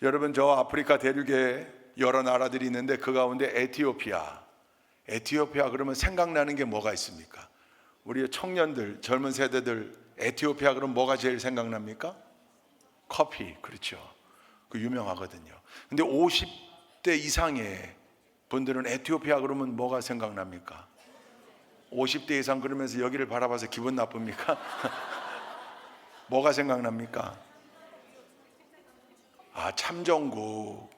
여러분, 저 아프리카 대륙에 여러 나라들이 있는데 그 가운데 에티오피아 그러면 생각나는 게 뭐가 있습니까? 우리 청년들, 젊은 세대들 에티오피아 그러면 뭐가 제일 생각납니까? 커피. 그렇죠. 그 유명하거든요. 근데 50대 이상의 분들은 에티오피아 그러면 뭐가 생각납니까? 50대 이상 그러면서 여기를 바라봐서 기분 나쁩니까? 뭐가 생각납니까? 참정국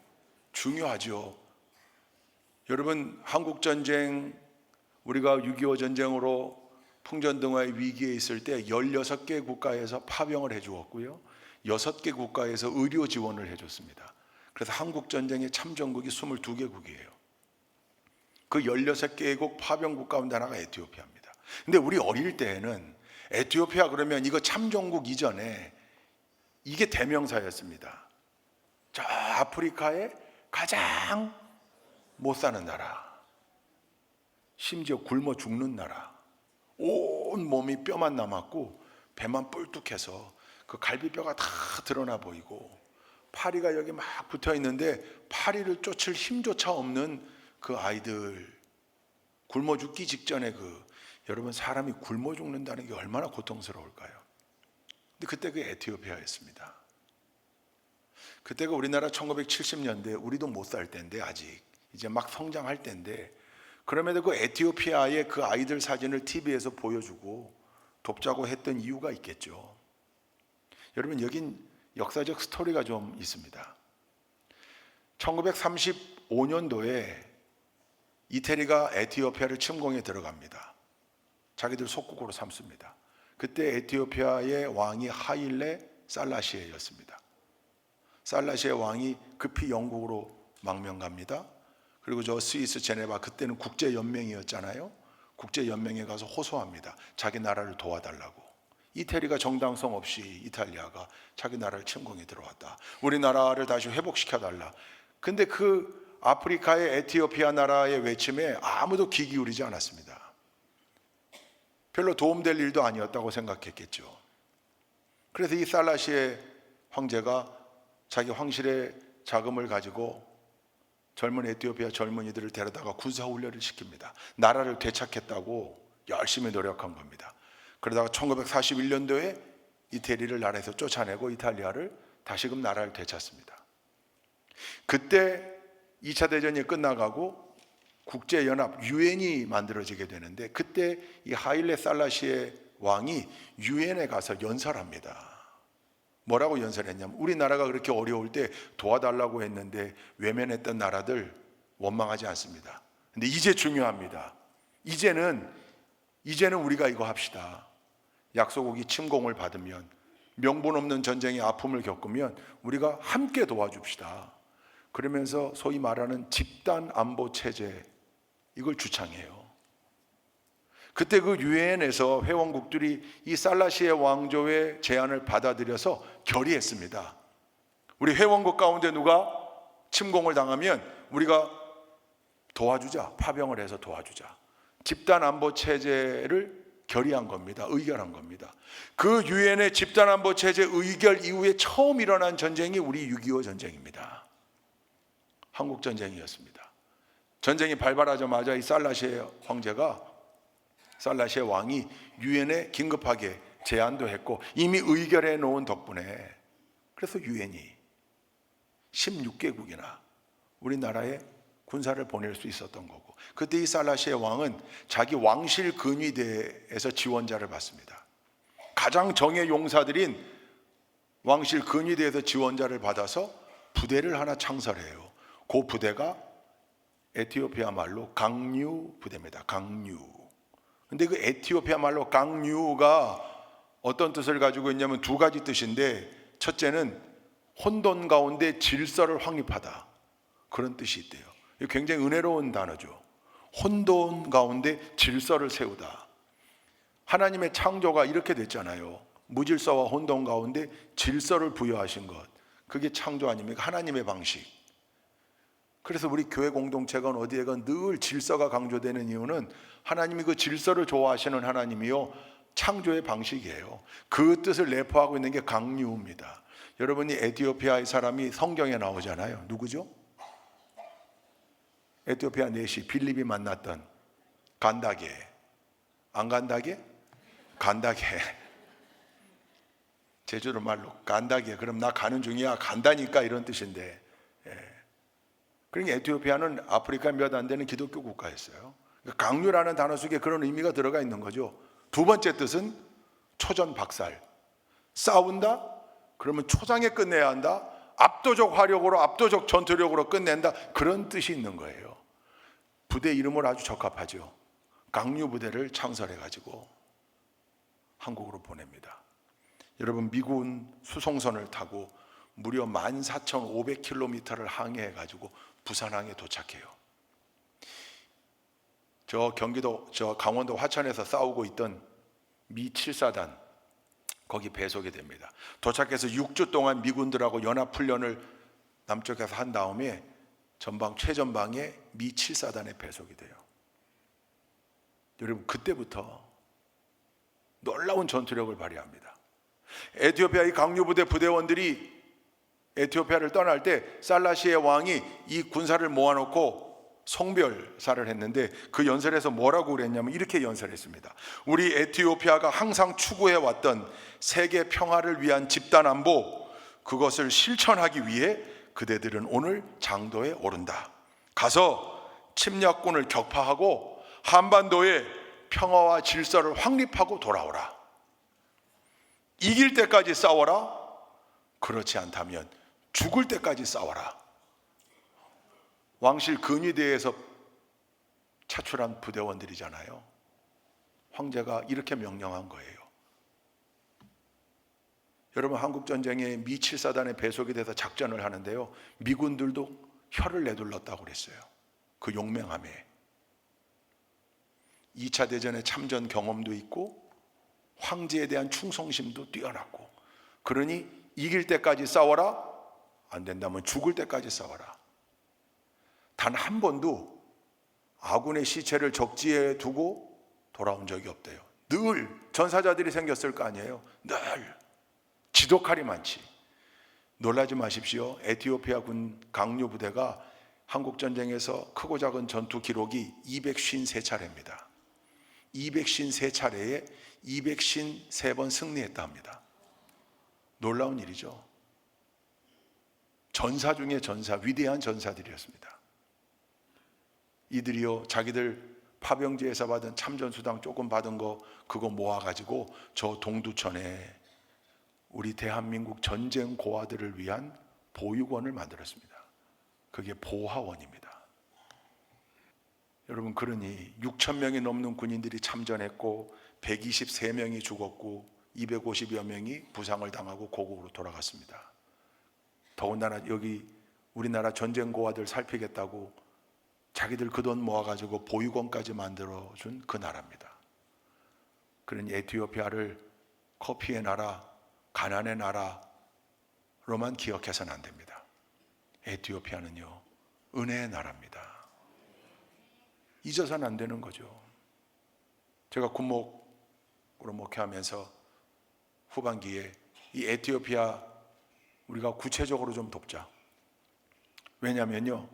중요하죠. 여러분, 한국전쟁, 우리가 6.25 전쟁으로 풍전등화의 위기에 있을 때 16개 국가에서 파병을 해주었고요, 6개 국가에서 의료 지원을 해줬습니다. 그래서 한국전쟁의 참전국이 22개국이에요 그 16개국 파병국 가운데 하나가 에티오피아입니다. 근데 우리 어릴 때에는 에티오피아 그러면 이거 참전국 이전에 이게 대명사였습니다. 저 아프리카의 가장 못 사는 나라, 심지어 굶어 죽는 나라, 온 몸이 뼈만 남았고 배만 뿔뚝해서 그 갈비뼈가 다 드러나 보이고 파리가 여기 막 붙어 있는데 파리를 쫓을 힘조차 없는 그 아이들, 굶어 죽기 직전에 여러분, 사람이 굶어 죽는다는 게 얼마나 고통스러울까요? 근데 그때 그 에티오피아였습니다. 그때가 우리나라 1970년대, 우리도 못 살 때인데, 아직 이제 막 성장할 때인데, 그럼에도 그 에티오피아의 그 아이들 사진을 TV에서 보여주고 돕자고 했던 이유가 있겠죠. 여러분, 여긴 역사적 스토리가 좀 있습니다. 1935년도에 이태리가 에티오피아를 침공에 들어갑니다. 자기들 속국으로 삼습니다. 그때 에티오피아의 왕이 하일레 살라시에였습니다. 살라시의 왕이 급히 영국으로 망명갑니다. 그리고 저 스위스 제네바, 그때는 국제연맹이었잖아요. 국제연맹에 가서 호소합니다. 자기 나라를 도와달라고. 이태리가 정당성 없이 이탈리아가 자기 나라를 침공에 들어왔다. 우리나라를 다시 회복시켜달라. 근데 그 아프리카의 에티오피아 나라의 외침에 아무도 귀 기울이지 않았습니다. 별로 도움될 일도 아니었다고 생각했겠죠. 그래서 이 살라시의 황제가 자기 황실의 자금을 가지고 젊은 에티오피아 젊은이들을 데려다가 군사훈련을 시킵니다. 나라를 되찾겠다고 열심히 노력한 겁니다. 그러다가 1941년도에 이태리를 나라에서 쫓아내고 이탈리아를 다시금 나라를 되찾습니다. 그때 2차 대전이 끝나가고 국제연합 유엔이 만들어지게 되는데, 그때 이 하일레 살라시의 왕이 유엔에 가서 연설합니다. 뭐라고 연설했냐면, 우리나라가 그렇게 어려울 때 도와달라고 했는데 외면했던 나라들 원망하지 않습니다. 근데 이제 중요합니다. 이제는 우리가 이거 합시다. 약소국이 침공을 받으면, 명분 없는 전쟁의 아픔을 겪으면 우리가 함께 도와줍시다. 그러면서 소위 말하는 집단 안보 체제, 이걸 주창해요. 그때 그 유엔에서 회원국들이 이 살라시의 왕조의 제안을 받아들여서 결의했습니다. 우리 회원국 가운데 누가 침공을 당하면 우리가 도와주자, 파병을 해서 도와주자. 집단 안보 체제를 결의한 겁니다. 의결한 겁니다. 그 유엔의 집단 안보 체제 의결 이후에 처음 일어난 전쟁이 우리 6.25 전쟁입니다. 한국 전쟁이었습니다. 전쟁이 발발하자마자 이 살라시의 왕이 유엔에 긴급하게 제안도 했고 이미 의결해 놓은 덕분에, 그래서 유엔이 16개국이나 우리나라에 군사를 보낼 수 있었던 거고, 그때 이 살라시의 왕은 자기 왕실 근위대에서 지원자를 받습니다. 가장 정예 용사들인 왕실 근위대에서 지원자를 받아서 부대를 하나 창설해요. 그 부대가 에티오피아 말로 강류 부대입니다. 강류. 근데 그 에티오피아 말로 강류가 어떤 뜻을 가지고 있냐면 두 가지 뜻인데, 첫째는 혼돈 가운데 질서를 확립하다, 그런 뜻이 있대요. 이거 굉장히 은혜로운 단어죠. 혼돈 가운데 질서를 세우다. 하나님의 창조가 이렇게 됐잖아요. 무질서와 혼돈 가운데 질서를 부여하신 것, 그게 창조 아닙니까? 하나님의 방식. 그래서 우리 교회 공동체건 어디에건 늘 질서가 강조되는 이유는 하나님이 그 질서를 좋아하시는 하나님이요, 창조의 방식이에요. 그 뜻을 내포하고 있는 게 강류입니다. 여러분이 에티오피아의 사람이 성경에 나오잖아요. 누구죠? 에티오피아 내시 빌립이 만났던 간다게. 안 간다게? 간다게. 제주도 말로 간다게. 그럼 나 가는 중이야. 간다니까 이런 뜻인데. 그러니까 에티오피아는 아프리카 몇 안 되는 기독교 국가였어요. 강류라는 단어 속에 그런 의미가 들어가 있는 거죠. 두 번째 뜻은 초전박살. 싸운다? 그러면 초장에 끝내야 한다. 압도적 화력으로, 압도적 전투력으로 끝낸다. 그런 뜻이 있는 거예요. 부대 이름으로 아주 적합하죠. 강류 부대를 창설해가지고 한국으로 보냅니다. 여러분, 미군 수송선을 타고 무려 14,500km를 항해해가지고 부산항에 도착해요. 저 경기도, 저 강원도 화천에서 싸우고 있던 미 7사단 거기 배속이 됩니다. 도착해서 6주 동안 미군들하고 연합훈련을 남쪽에서 한 다음에 최전방에 미 7사단에 배속이 돼요. 여러분, 그때부터 놀라운 전투력을 발휘합니다. 에티오피아의 강류부대 부대원들이 에티오피아를 떠날 때 살라시의 왕이 이 군사를 모아놓고 송별사를 했는데 그 연설에서 뭐라고 그랬냐면 이렇게 연설했습니다. 우리 에티오피아가 항상 추구해왔던 세계 평화를 위한 집단 안보, 그것을 실천하기 위해 그대들은 오늘 장도에 오른다. 가서 침략군을 격파하고 한반도에 평화와 질서를 확립하고 돌아오라. 이길 때까지 싸워라. 그렇지 않다면 죽을 때까지 싸워라. 왕실 근위대에서 차출한 부대원들이잖아요. 황제가 이렇게 명령한 거예요. 여러분, 한국전쟁에 미 7사단에 배속이 돼서 작전을 하는데요, 미군들도 혀를 내둘렀다고 그랬어요. 그 용맹함에. 2차 대전의 참전 경험도 있고 황제에 대한 충성심도 뛰어났고, 그러니 이길 때까지 싸워라. 안 된다면 죽을 때까지 싸워라. 단 한 번도 아군의 시체를 적지에 두고 돌아온 적이 없대요. 늘 전사자들이 생겼을 거 아니에요. 늘 지독할이 많지. 놀라지 마십시오. 에티오피아 군 강류 부대가 한국 전쟁에서 크고 작은 전투 기록이 253차례입니다. 253차례에 253번 승리했다 합니다. 놀라운 일이죠. 전사 중에 전사, 위대한 전사들이었습니다. 이들이요, 자기들 파병지에서 받은 참전수당 조금 받은 거 그거 모아가지고 저 동두천에 우리 대한민국 전쟁 고아들을 위한 보육원을 만들었습니다. 그게 보하원입니다. 여러분, 그러니 6,000명이 넘는 군인들이 참전했고 123명이 죽었고 250여 명이 부상을 당하고 고국으로 돌아갔습니다. 더군다나 여기 우리나라 전쟁 고아들 살피겠다고 자기들 그 돈 모아가지고 보육원까지 만들어준 그 나라입니다. 그런 에티오피아를 커피의 나라, 가난의 나라로만 기억해서는 안 됩니다. 에티오피아는요, 은혜의 나라입니다. 잊어서는 안 되는 거죠. 제가 군목으로 목회하면서 후반기에 이 에티오피아 우리가 구체적으로 좀 돕자. 왜냐면요,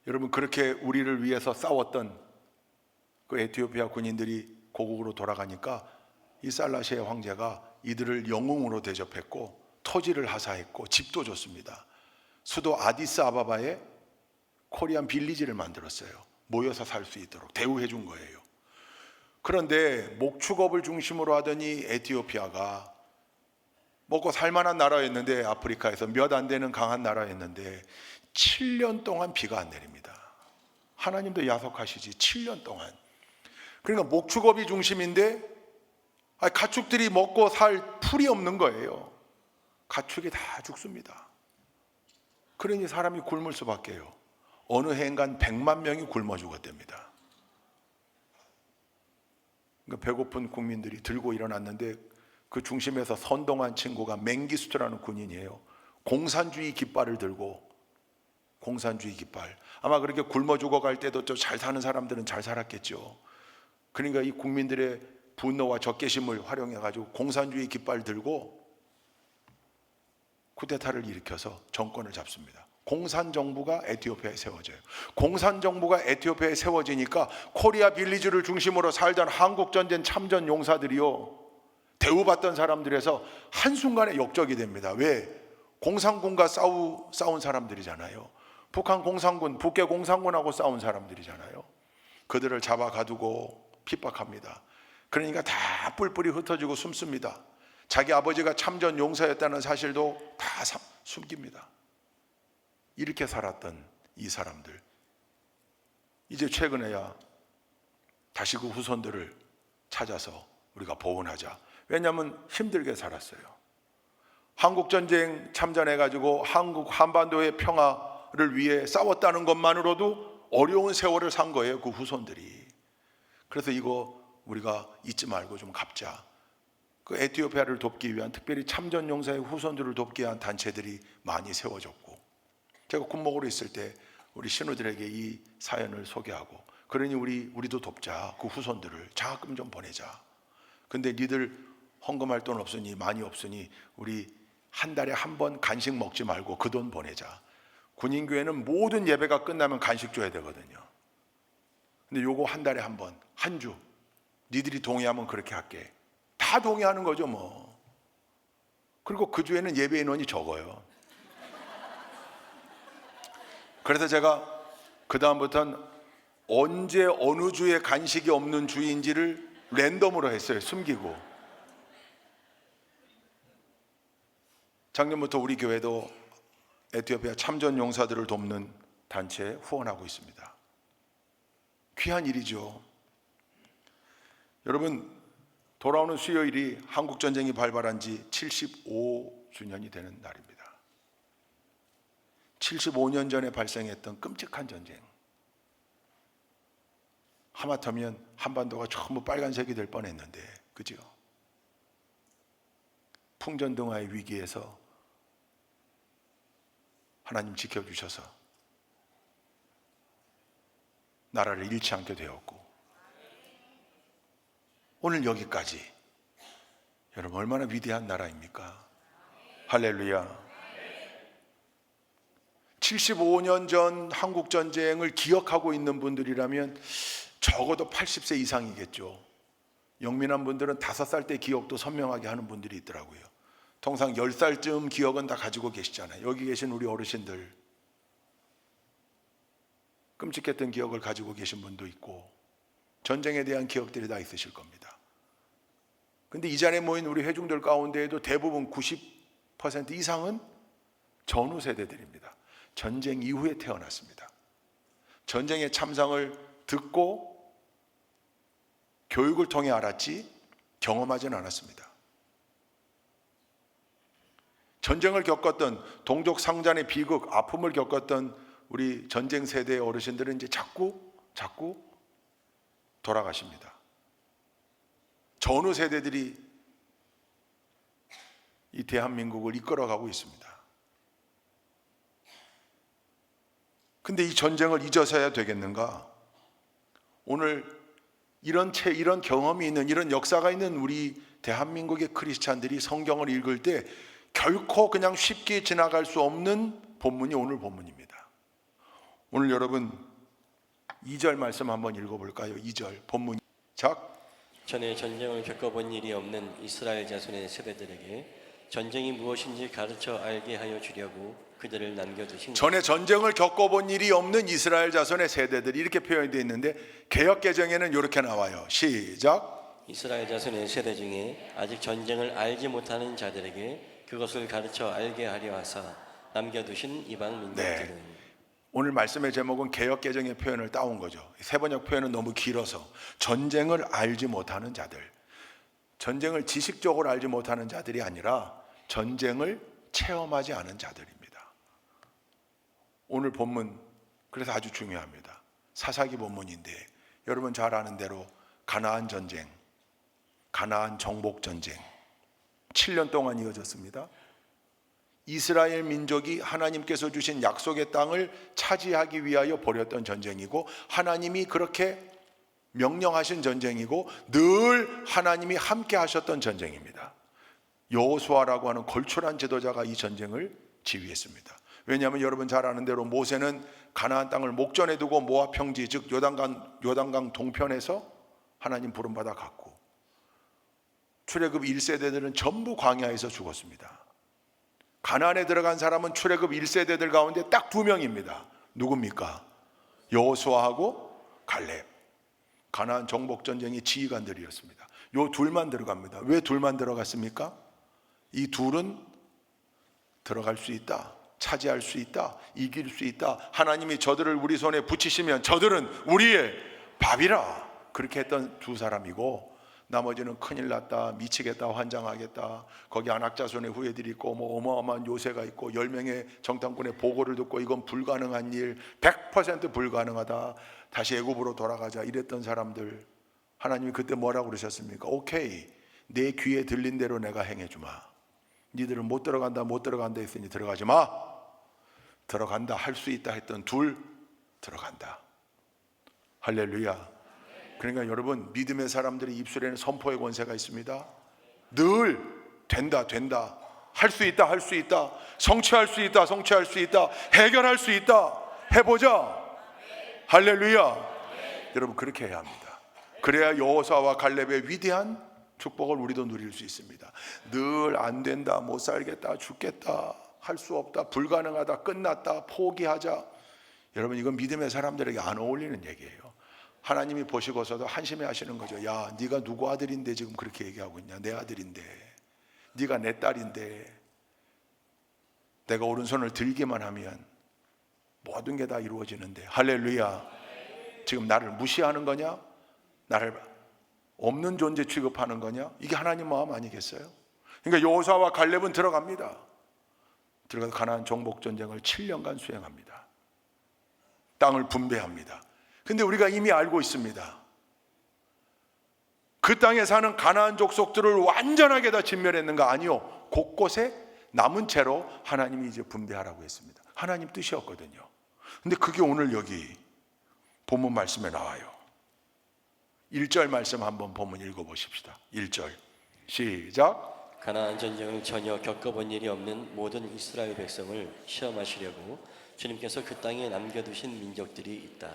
여러분, 그렇게 우리를 위해서 싸웠던 그 에티오피아 군인들이 고국으로 돌아가니까 이 살라시의 황제가 이들을 영웅으로 대접했고 토지를 하사했고 집도 줬습니다. 수도 아디스아바바에 코리안 빌리지를 만들었어요. 모여서 살 수 있도록 대우해 준 거예요. 그런데 목축업을 중심으로 하더니 에티오피아가 먹고 살만한 나라였는데, 아프리카에서 몇 안 되는 강한 나라였는데 7년 동안 비가 안 내립니다. 하나님도 야속하시지. 7년 동안. 그러니까 목축업이 중심인데 가축들이 먹고 살 풀이 없는 거예요. 가축이 다 죽습니다. 그러니 사람이 굶을 수밖에요. 어느 해인간 100만 명이 굶어 죽었답니다. 그러니까 배고픈 국민들이 들고 일어났는데 그 중심에서 선동한 친구가 맹기스투라는 군인이에요. 공산주의 깃발을 들고, 공산주의 깃발. 아마 그렇게 굶어 죽어갈 때도 좀 잘 사는 사람들은 잘 살았겠죠. 그러니까 이 국민들의 분노와 적개심을 활용해가지고 공산주의 깃발 들고 쿠데타를 일으켜서 정권을 잡습니다. 공산정부가 에티오피아에 세워져요. 공산정부가 에티오피아에 세워지니까 코리아 빌리지를 중심으로 살던 한국전쟁 참전 용사들이요, 대우받던 사람들에서 한순간에 역적이 됩니다. 왜? 공산군과 싸운 사람들이잖아요. 북한 공산군, 북계 공산군하고 싸운 사람들이잖아요. 그들을 잡아 가두고 핍박합니다. 그러니까 다 뿔뿔이 흩어지고 숨습니다. 자기 아버지가 참전 용사였다는 사실도 다 숨깁니다. 이렇게 살았던 이 사람들, 이제 최근에야 다시 그 후손들을 찾아서 우리가 보훈하자. 왜냐하면 힘들게 살았어요. 한국전쟁 참전해가지고 한국 한반도의 평화를 위해 싸웠다는 것만으로도 어려운 세월을 산 거예요, 그 후손들이. 그래서 이거 우리가 잊지 말고 좀 갚자. 그 에티오피아를 돕기 위한, 특별히 참전 용사의 후손들을 돕기 위한 단체들이 많이 세워졌고, 제가 군목으로 있을 때 우리 신우들에게 이 사연을 소개하고, 그러니 우리도 돕자. 그 후손들을 장학금 좀 보내자. 근데 니들 헌금할 돈 없으니, 많이 없으니 우리 한 달에 한 번 간식 먹지 말고 그 돈 보내자. 군인교회는 모든 예배가 끝나면 간식 줘야 되거든요. 근데 요거 한 달에 한 번, 한 주, 니들이 동의하면 그렇게 할게. 다 동의하는 거죠 뭐. 그리고 그 주에는 예배 인원이 적어요. 그래서 제가 그 다음부터는 언제 어느 주에 간식이 없는 주인지를 랜덤으로 했어요. 숨기고. 작년부터 우리 교회도 에티오피아 참전 용사들을 돕는 단체에 후원하고 있습니다. 귀한 일이죠. 여러분, 돌아오는 수요일이 한국전쟁이 발발한 지 75주년이 되는 날입니다. 75년 전에 발생했던 끔찍한 전쟁. 하마터면 한반도가 전부 빨간색이 될 뻔했는데, 그죠? 풍전등화의 위기에서 하나님 지켜주셔서 나라를 잃지 않게 되었고, 오늘 여기까지. 여러분, 얼마나 위대한 나라입니까? 할렐루야. 75년 전 한국전쟁을 기억하고 있는 분들이라면 적어도 80세 이상이겠죠. 영민한 분들은 5살 때 기억도 선명하게 하는 분들이 있더라고요. 통상 10살쯤 기억은 다 가지고 계시잖아요. 여기 계신 우리 어르신들, 끔찍했던 기억을 가지고 계신 분도 있고, 전쟁에 대한 기억들이 다 있으실 겁니다. 근데 이 자리에 모인 우리 회중들 가운데에도 대부분 90% 이상은 전후 세대들입니다. 전쟁 이후에 태어났습니다. 전쟁의 참상을 듣고 교육을 통해 알았지 경험하지는 않았습니다. 전쟁을 겪었던, 동족 상잔의 비극, 아픔을 겪었던 우리 전쟁 세대의 어르신들은 이제 자꾸 돌아가십니다. 전후 세대들이 이 대한민국을 이끌어가고 있습니다. 근데 이 전쟁을 잊어서야 되겠는가? 오늘 이런 경험이 있는, 이런 역사가 있는 우리 대한민국의 크리스찬들이 성경을 읽을 때 결코 그냥 쉽게 지나갈 수 없는 본문이 오늘 본문입니다. 오늘 여러분 2절 말씀 한번 읽어볼까요? 2절 본문. 전에 전쟁을 겪어본 일이 없는 이스라엘 자손의 세대들에게 전쟁이 무엇인지 가르쳐 알게 하여 주려고 그들을 남겨두신 전에 전쟁을 겪어본 일이 없는 이스라엘 자손의 세대들이, 이렇게 표현이 되어 있는데 개역개정에는 이렇게 나와요. 시작. 이스라엘 자손의 세대 중에 아직 전쟁을 알지 못하는 자들에게 그것을 가르쳐 알게 하려 하사 남겨두신 이방 민족들은. 오늘 말씀의 제목은 개역개정의 표현을 따온 거죠. 세번역 표현은 너무 길어서. 전쟁을 알지 못하는 자들, 전쟁을 지식적으로 알지 못하는 자들이 아니라 전쟁을 체험하지 않은 자들입니다. 오늘 본문 그래서 아주 중요합니다. 사사기 본문인데 여러분 잘 아는 대로 가나안 전쟁, 가나안 정복 전쟁 7년 동안 이어졌습니다. 이스라엘 민족이 하나님께서 주신 약속의 땅을 차지하기 위하여 벌였던 전쟁이고, 하나님이 그렇게 명령하신 전쟁이고, 늘 하나님이 함께 하셨던 전쟁입니다. 여호수아라고 하는 걸출한 지도자가 이 전쟁을 지휘했습니다. 왜냐하면 여러분 잘 아는 대로 모세는 가나안 땅을 목전에 두고 모압 평지, 즉 요단강 동편에서 하나님 부름받아 갔고, 출애굽 1세대들은 전부 광야에서 죽었습니다. 가나안에 들어간 사람은 출애굽 1세대들 가운데 딱 2명입니다. 누굽니까? 여호수아하고 갈렙. 가나안 정복 전쟁의 지휘관들이었습니다. 요 둘만 들어갑니다. 왜 둘만 들어갔습니까? 이 둘은 들어갈 수 있다, 차지할 수 있다, 이길 수 있다. 하나님이 저들을 우리 손에 붙이시면 저들은 우리의 밥이라, 그렇게 했던 두 사람이고, 나머지는 큰일 났다, 미치겠다, 환장하겠다, 거기 안악자손의 후예들이 있고 뭐 어마어마한 요새가 있고 10명의 정탐꾼의 보고를 듣고 이건 불가능한 일, 100% 불가능하다, 다시 애굽으로 돌아가자, 이랬던 사람들, 하나님이 그때 뭐라고 그러셨습니까? 오케이, 내 귀에 들린 대로 내가 행해주마. 니들은 못 들어간다 했으니 들어가지 마. 들어간다, 할 수 있다 했던 둘, 들어간다. 할렐루야. 그러니까 여러분, 믿음의 사람들의 입술에는 선포의 권세가 있습니다. 늘 된다, 할 수 있다, 성취할 수 있다, 해결할 수 있다, 해보자. 할렐루야. 여러분, 그렇게 해야 합니다. 그래야 여호수아와 갈렙의 위대한 축복을 우리도 누릴 수 있습니다. 늘 안 된다, 못 살겠다, 죽겠다, 할 수 없다, 불가능하다, 끝났다, 포기하자. 여러분, 이건 믿음의 사람들에게 안 어울리는 얘기예요. 하나님이 보시고서도 한심해 하시는 거죠. 야, 네가 누구 아들인데 지금 그렇게 얘기하고 있냐? 내 아들인데, 네가 내 딸인데, 내가 오른손을 들기만 하면 모든 게 다 이루어지는데. 할렐루야. 지금 나를 무시하는 거냐? 나를 없는 존재 취급하는 거냐? 이게 하나님 마음 아니겠어요? 그러니까 여호수아와 갈렙은 들어갑니다. 들어가서 가나안 정복 전쟁을 7년간 수행합니다. 땅을 분배합니다. 근데 우리가 이미 알고 있습니다. 그 땅에 사는 가나안 족속들을 완전하게 다 진멸했는가? 아니요. 곳곳에 남은 채로 하나님이 이제 분배하라고 했습니다. 하나님 뜻이었거든요. 근데 그게 오늘 여기 본문 말씀에 나와요. 1절 말씀 한번 본문 읽어보십시다. 1절 시작. 가나안 전쟁을 전혀 겪어본 일이 없는 모든 이스라엘 백성을 시험하시려고 주님께서 그 땅에 남겨두신 민족들이 있다.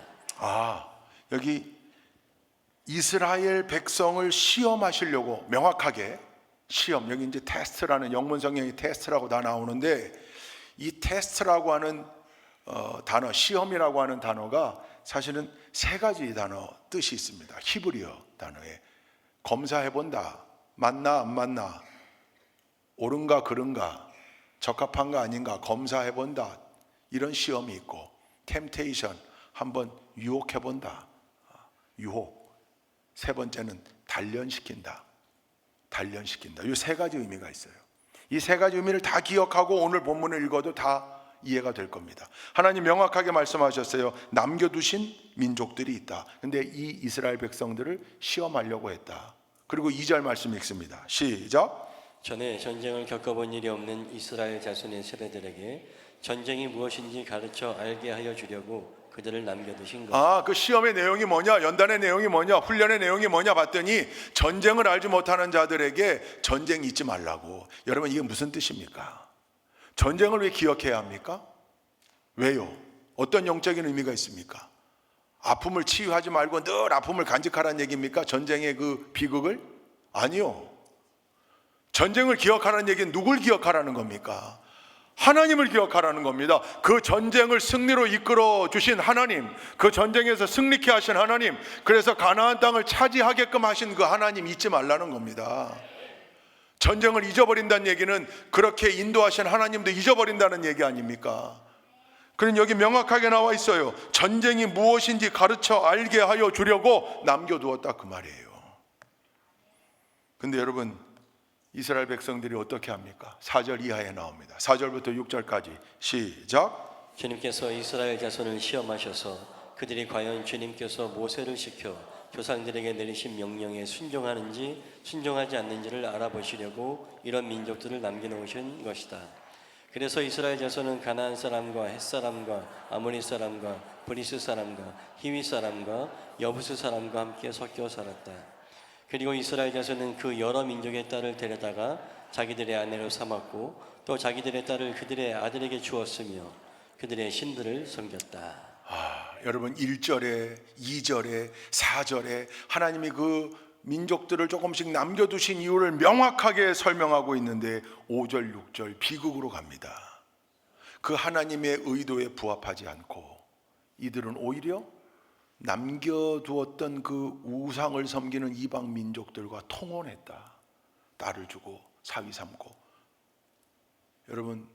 여기 이스라엘 백성을 시험하시려고, 명확하게 시험, 여기 이제 테스트라는, 영문 성경이 테스트라고 다 나오는데, 이 테스트라고 하는 단어, 시험이라고 하는 단어가 사실은 3가지 단어 뜻이 있습니다. 히브리어 단어에 검사해본다, 맞나 안 맞나, 옳은가 그른가, 적합한가 아닌가 검사해본다, 이런 시험이 있고, 템테이션, 한번 유혹해본다, 유혹. 3번째는 단련시킨다. 이 3가지 의미가 있어요. 이 3가지 의미를 다 기억하고 오늘 본문을 읽어도 다 이해가 될 겁니다. 하나님 명확하게 말씀하셨어요. 남겨두신 민족들이 있다. 근데 이 이스라엘 백성들을 시험하려고 했다. 그리고 2절 말씀 읽습니다. 시작. 전에 전쟁을 겪어본 일이 없는 이스라엘 자손의 세대들에게 전쟁이 무엇인지 가르쳐 알게 하여 주려고 그들을 남겨두신 것. 그 시험의 내용이 뭐냐, 연단의 내용이 뭐냐, 훈련의 내용이 뭐냐 봤더니 전쟁을 알지 못하는 자들에게 전쟁 잊지 말라고. 여러분, 이게 무슨 뜻입니까? 전쟁을 왜 기억해야 합니까? 왜요? 어떤 영적인 의미가 있습니까? 아픔을 치유하지 말고 늘 아픔을 간직하라는 얘기입니까? 전쟁의 그 비극을? 아니요. 전쟁을 기억하라는 얘기는 누굴 기억하라는 겁니까? 하나님을 기억하라는 겁니다. 그 전쟁을 승리로 이끌어 주신 하나님, 그 전쟁에서 승리케 하신 하나님, 그래서 가나안 땅을 차지하게끔 하신 그 하나님 잊지 말라는 겁니다. 전쟁을 잊어버린다는 얘기는 그렇게 인도하신 하나님도 잊어버린다는 얘기 아닙니까? 그럼 여기 명확하게 나와 있어요. 전쟁이 무엇인지 가르쳐 알게 하여 주려고 남겨두었다, 그 말이에요. 근데 여러분, 이스라엘 백성들이 어떻게 합니까? 4절 이하에 나옵니다. 4절부터 6절까지 시작. 주님께서 이스라엘 자손을 시험하셔서 그들이 과연 주님께서 모세를 시켜 조상들에게 내리신 명령에 순종하는지 순종하지 않는지를 알아보시려고 이런 민족들을 남겨놓으신 것이다. 그래서 이스라엘 자손은 가나안 사람과 헷 사람과 아모리 사람과 브리스 사람과 히위 사람과 여부스 사람과 함께 섞여 살았다. 그리고 이스라엘 자손은 그 여러 민족의 딸을 데려다가 자기들의 아내로 삼았고 또 자기들의 딸을 그들의 아들에게 주었으며 그들의 신들을 섬겼다. 여러분 1절에 2절에 4절에 하나님이 그 민족들을 조금씩 남겨두신 이유를 명확하게 설명하고 있는데 5절 6절 비극으로 갑니다. 그 하나님의 의도에 부합하지 않고 이들은 오히려 남겨두었던 그 우상을 섬기는 이방 민족들과 통혼했다. 딸을 주고 사위 삼고. 여러분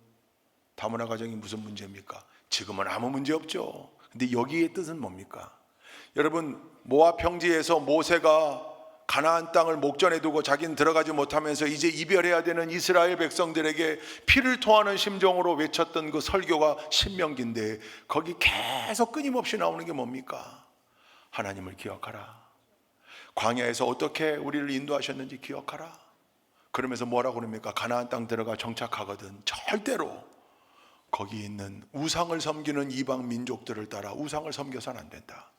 다문화 가정이 무슨 문제입니까? 지금은 아무 문제 없죠. 근데 여기의 뜻은 뭡니까? 여러분 모압 평지에서 모세가 가나안 땅을 목전에 두고 자기는 들어가지 못하면서 이제 이별해야 되는 이스라엘 백성들에게 피를 토하는 심정으로 외쳤던 그 설교가 신명기인데 거기 계속 끊임없이 나오는 게 뭡니까? 하나님을 기억하라. 광야에서 어떻게 우리를 인도하셨는지 기억하라. 그러면서 뭐라고 그럽니까? 가나안 땅 들어가 정착하거든 절대로 거기 있는 우상을 섬기는 이방 민족들을 따라 우상을 섬겨서는 안 된다.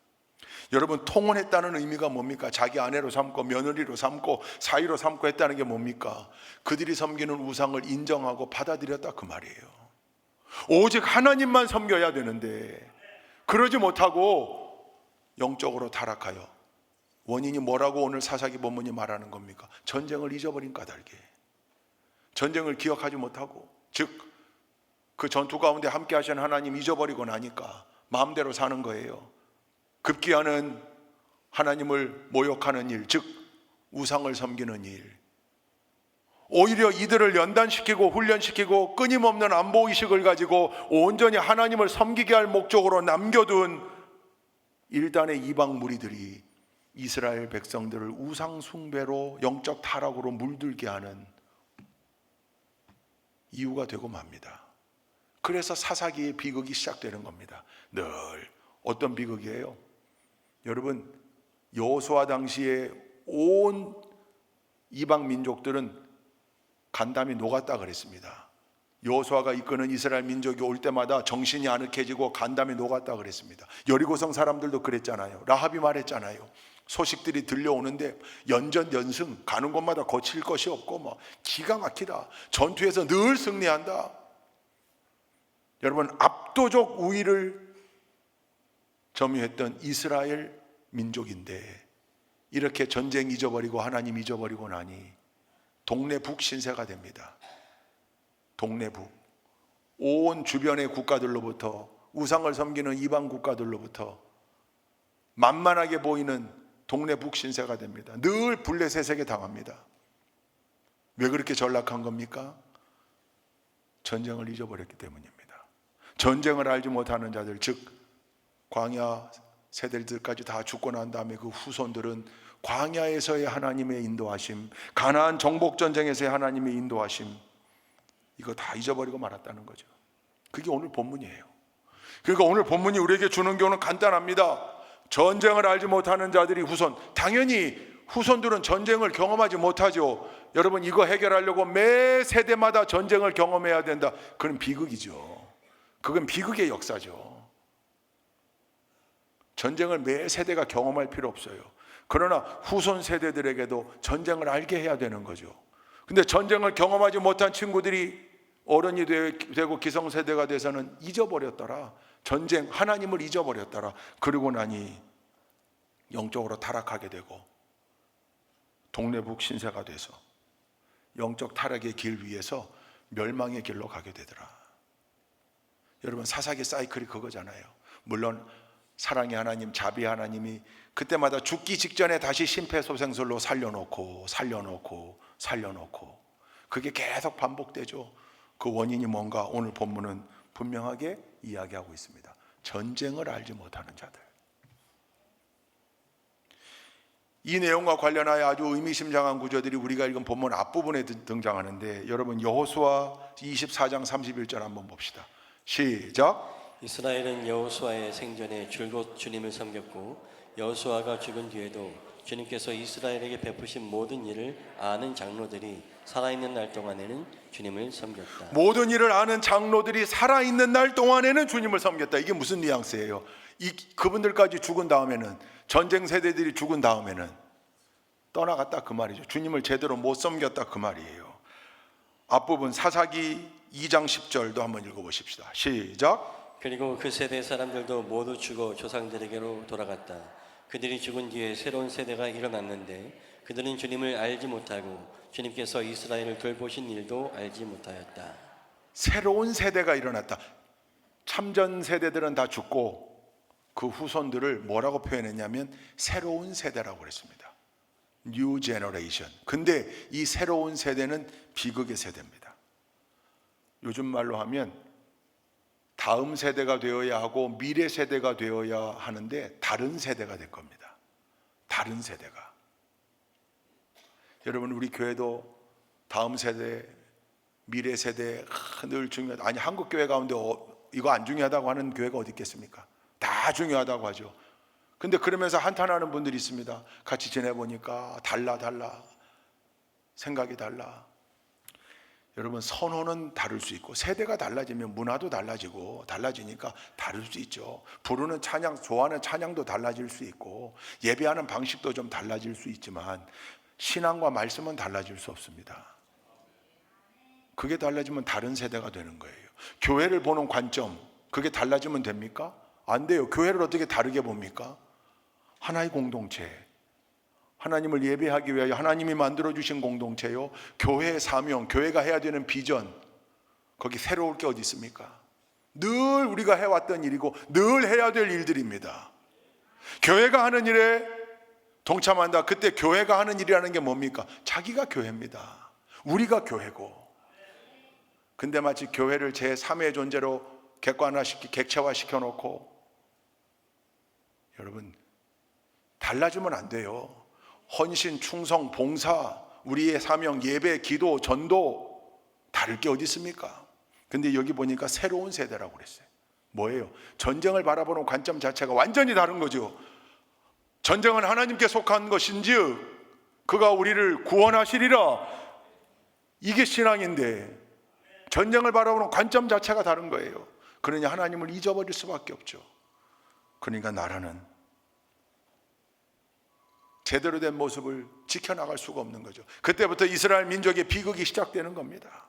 여러분 통혼했다는 의미가 뭡니까? 자기 아내로 삼고 며느리로 삼고 사위로 삼고 했다는 게 뭡니까? 그들이 섬기는 우상을 인정하고 받아들였다 그 말이에요. 오직 하나님만 섬겨야 되는데 그러지 못하고 영적으로 타락하여 원인이 뭐라고 오늘 사사기 본문이 말하는 겁니까? 전쟁을 잊어버린 까닭에 전쟁을 기억하지 못하고 즉 그 전투 가운데 함께 하신 하나님 잊어버리고 나니까 마음대로 사는 거예요. 급기야는 하나님을 모욕하는 일, 즉 우상을 섬기는 일. 오히려 이들을 연단시키고 훈련시키고 끊임없는 안보의식을 가지고 온전히 하나님을 섬기게 할 목적으로 남겨둔 일단의 이방 무리들이 이스라엘 백성들을 우상 숭배로 영적 타락으로 물들게 하는 이유가 되고 맙니다. 그래서 사사기의 비극이 시작되는 겁니다. 늘 어떤 비극이에요? 여러분 여호수아 당시에 온 이방 민족들은 간담이 녹았다 그랬습니다. 여호수아가 이끄는 이스라엘 민족이 올 때마다 정신이 아늑해지고 간담이 녹았다 그랬습니다. 여리고성 사람들도 그랬잖아요. 라합이 말했잖아요. 소식들이 들려오는데 연전연승 가는 곳마다 거칠 것이 없고 뭐 기가 막히다. 전투에서 늘 승리한다. 여러분 압도적 우위를 점유했던 이스라엘 민족인데 이렇게 전쟁 잊어버리고 하나님 잊어버리고 나니 동네 북 신세가 됩니다. 동네 북 온 주변의 국가들로부터 우상을 섬기는 이방 국가들로부터 만만하게 보이는 동네 북 신세가 됩니다. 늘 블레셋에게 당합니다. 왜 그렇게 전락한 겁니까? 전쟁을 잊어버렸기 때문입니다. 전쟁을 알지 못하는 자들, 즉 광야 세대들까지 다 죽고 난 다음에 그 후손들은 광야에서의 하나님의 인도하심, 가나안 정복 전쟁에서의 하나님의 인도하심, 이거 다 잊어버리고 말았다는 거죠. 그게 오늘 본문이에요. 그러니까 오늘 본문이 우리에게 주는 교훈은 간단합니다. 전쟁을 알지 못하는 자들이 후손, 당연히 후손들은 전쟁을 경험하지 못하죠. 여러분 이거 해결하려고 매 세대마다 전쟁을 경험해야 된다. 그건 비극이죠. 그건 비극의 역사죠. 전쟁을 매 세대가 경험할 필요 없어요. 그러나 후손 세대들에게도 전쟁을 알게 해야 되는 거죠. 근데 전쟁을 경험하지 못한 친구들이 어른이 되고 기성세대가 돼서는 잊어버렸더라. 전쟁, 하나님을 잊어버렸더라. 그러고 나니 영적으로 타락하게 되고 동네북 신세가 돼서 영적 타락의 길 위에서 멸망의 길로 가게 되더라. 여러분 사사기 사이클이 그거잖아요. 물론 사랑의 하나님, 자비의 하나님이 그때마다 죽기 직전에 다시 심폐소생술로 살려놓고 그게 계속 반복되죠. 그 원인이 뭔가 오늘 본문은 분명하게 이야기하고 있습니다. 전쟁을 알지 못하는 자들. 이 내용과 관련하여 아주 의미심장한 구절들이 우리가 읽은 본문 앞부분에 등장하는데 여러분 여호수아 24장 31절 한번 봅시다. 시작. 이스라엘은 여호수아의 생전에 줄곧 주님을 섬겼고 여호수아가 죽은 뒤에도 주님께서 이스라엘에게 베푸신 모든 일을 아는 장로들이 살아있는 날 동안에는 주님을 섬겼다. 모든 일을 아는 장로들이 살아있는 날 동안에는 주님을 섬겼다. 이게 무슨 뉘앙스예요? 그분들까지 죽은 다음에는, 전쟁 세대들이 죽은 다음에는 떠나갔다 그 말이죠. 주님을 제대로 못 섬겼다 그 말이에요. 앞부분 사사기 2장 10절도 한번 읽어보십시다. 시작. 그리고 그 세대 사람들도 모두 죽어 조상들에게로 돌아갔다. 그들이 죽은 뒤에 새로운 세대가 일어났는데 그들은 주님을 알지 못하고 주님께서 이스라엘을 돌보신 일도 알지 못하였다. 새로운 세대가 일어났다. 참전 세대들은 다 죽고 그 후손들을 뭐라고 표현했냐면 새로운 세대라고 그랬습니다. New Generation. 근데 이 새로운 세대는 비극의 세대입니다. 요즘 말로 하면 다음 세대가 되어야 하고 미래 세대가 되어야 하는데 다른 세대가 될 겁니다. 다른 세대가. 여러분, 우리 교회도 다음 세대, 미래 세대 늘 중요하다. 아니, 한국 교회 가운데 이거 안 중요하다고 하는 교회가 어디 있겠습니까? 다 중요하다고 하죠. 근데 그러면서 한탄하는 분들이 있습니다. 같이 지내보니까 달라 생각이 달라. 여러분, 선호는 다를 수 있고 세대가 달라지면 문화도 달라지고 달라지니까 다를 수 있죠. 부르는 찬양, 좋아하는 찬양도 달라질 수 있고 예배하는 방식도 좀 달라질 수 있지만 신앙과 말씀은 달라질 수 없습니다. 그게 달라지면 다른 세대가 되는 거예요. 교회를 보는 관점, 그게 달라지면 됩니까? 안 돼요. 교회를 어떻게 다르게 봅니까? 하나의 공동체, 하나님을 예배하기 위하여 하나님이 만들어주신 공동체요, 교회의 사명, 교회가 해야 되는 비전, 거기 새로울 게 어디 있습니까? 늘 우리가 해왔던 일이고 늘 해야 될 일들입니다. 교회가 하는 일에 동참한다. 그때 교회가 하는 일이라는 게 뭡니까? 자기가 교회입니다. 우리가 교회고. 근데 마치 교회를 제3의 존재로 객체화시켜 놓고, 여러분, 달라지면 안 돼요. 헌신, 충성, 봉사, 우리의 사명, 예배, 기도, 전도 다를 게 어디 있습니까? 근데 여기 보니까 새로운 세대라고 그랬어요. 뭐예요? 전쟁을 바라보는 관점 자체가 완전히 다른 거죠. 전쟁은 하나님께 속한 것인즉 그가 우리를 구원하시리라. 이게 신앙인데 전쟁을 바라보는 관점 자체가 다른 거예요. 그러니 하나님을 잊어버릴 수밖에 없죠. 그러니까 나라는 제대로 된 모습을 지켜나갈 수가 없는 거죠. 그때부터 이스라엘 민족의 비극이 시작되는 겁니다.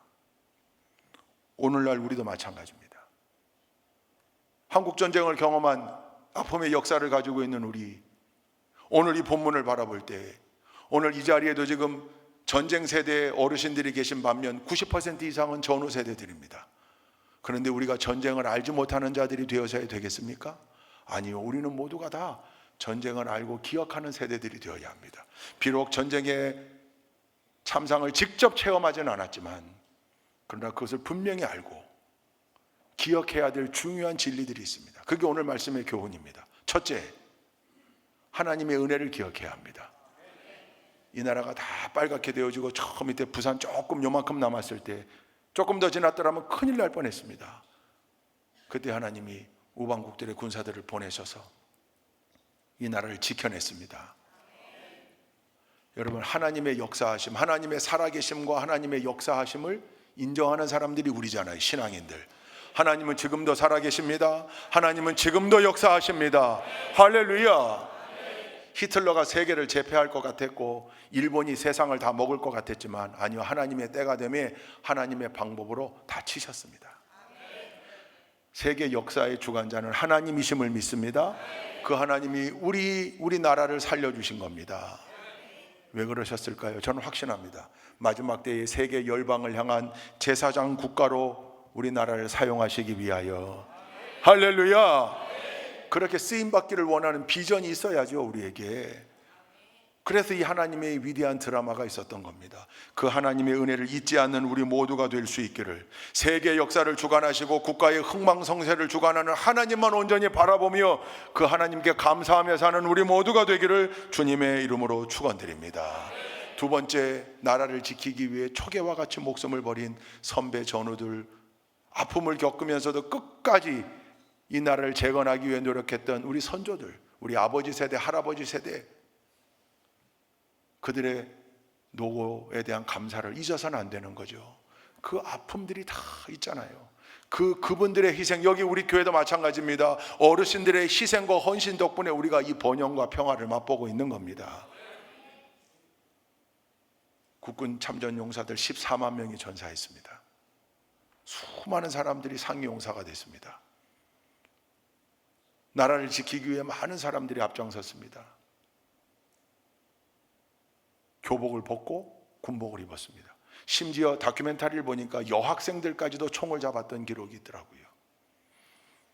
오늘날 우리도 마찬가지입니다. 한국전쟁을 경험한 아픔의 역사를 가지고 있는 우리, 오늘 이 본문을 바라볼 때, 오늘 이 자리에도 지금 전쟁 세대의 어르신들이 계신 반면 90% 이상은 전후 세대들입니다. 그런데 우리가 전쟁을 알지 못하는 자들이 되어서야 되겠습니까? 아니요. 우리는 모두가 다 전쟁을 알고 기억하는 세대들이 되어야 합니다. 비록 전쟁의 참상을 직접 체험하지는 않았지만 그러나 그것을 분명히 알고 기억해야 될 중요한 진리들이 있습니다. 그게 오늘 말씀의 교훈입니다. 첫째, 하나님의 은혜를 기억해야 합니다. 이 나라가 다 빨갛게 되어지고 저 밑에 부산 조금 요만큼 남았을 때 조금 더 지났더라면 큰일 날 뻔했습니다. 그때 하나님이 우방국들의 군사들을 보내셔서 이 나라를 지켜냈습니다. 여러분, 하나님의 역사하심, 하나님의 살아계심과 하나님의 역사하심을 인정하는 사람들이 우리잖아요. 신앙인들. 하나님은 지금도 살아계십니다. 하나님은 지금도 역사하십니다. 할렐루야. 히틀러가 세계를 제패할 것 같았고 일본이 세상을 다 먹을 것 같았지만 아니요, 하나님의 때가 되매 하나님의 방법으로 다 치셨습니다. 세계 역사의 주관자는 하나님이심을 믿습니다. 그 하나님이 우리 나라를 살려주신 겁니다. 왜 그러셨을까요? 저는 확신합니다. 마지막 때의 세계 열방을 향한 제사장 국가로 우리나라를 사용하시기 위하여. 할렐루야. 그렇게 쓰임받기를 원하는 비전이 있어야죠, 우리에게. 그래서 이 하나님의 위대한 드라마가 있었던 겁니다. 그 하나님의 은혜를 잊지 않는 우리 모두가 될 수 있기를, 세계 역사를 주관하시고 국가의 흥망성쇠를 주관하는 하나님만 온전히 바라보며 그 하나님께 감사하며 사는 우리 모두가 되기를 주님의 이름으로 축원드립니다. 두 번째, 나라를 지키기 위해 초계와 같이 목숨을 버린 선배 전우들, 아픔을 겪으면서도 끝까지 이 나라를 재건하기 위해 노력했던 우리 선조들, 우리 아버지 세대, 할아버지 세대, 그들의 노고에 대한 감사를 잊어서는 안 되는 거죠. 그 아픔들이 다 있잖아요. 그분들의 희생, 여기 우리 교회도 마찬가지입니다. 어르신들의 희생과 헌신 덕분에 우리가 이 번영과 평화를 맛보고 있는 겁니다. 국군 참전용사들 14만 명이 전사했습니다. 수많은 사람들이 상위용사가 됐습니다. 나라를 지키기 위해 많은 사람들이 앞장섰습니다. 교복을 벗고 군복을 입었습니다. 심지어 다큐멘터리를 보니까 여학생들까지도 총을 잡았던 기록이 있더라고요.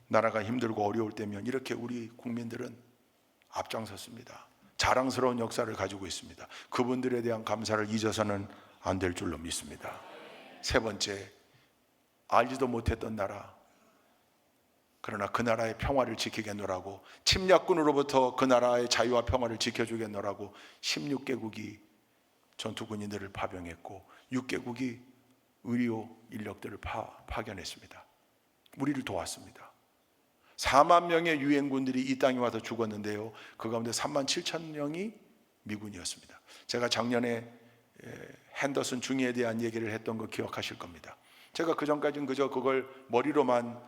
나라가 힘들고 어려울 때면 이렇게 우리 국민들은 앞장섰습니다. 자랑스러운 역사를 가지고 있습니다. 그분들에 대한 감사를 잊어서는 안 될 줄로 믿습니다. 세 번째, 알지도 못했던 나라, 그러나 그 나라의 평화를 지키겠노라고, 침략군으로부터 그 나라의 자유와 평화를 지켜주겠노라고 16개국이 전투군인들을 파병했고 6개국이 의료 인력들을 파견했습니다. 우리를 도왔습니다. 4만 명의 유엔군들이 이 땅에 와서 죽었는데요, 그 가운데 3만 7천 명이 미군이었습니다. 제가 작년에 핸더슨 중위에 대한 얘기를 했던 거 기억하실 겁니다. 제가 그 전까지는 그저 그걸 머리로만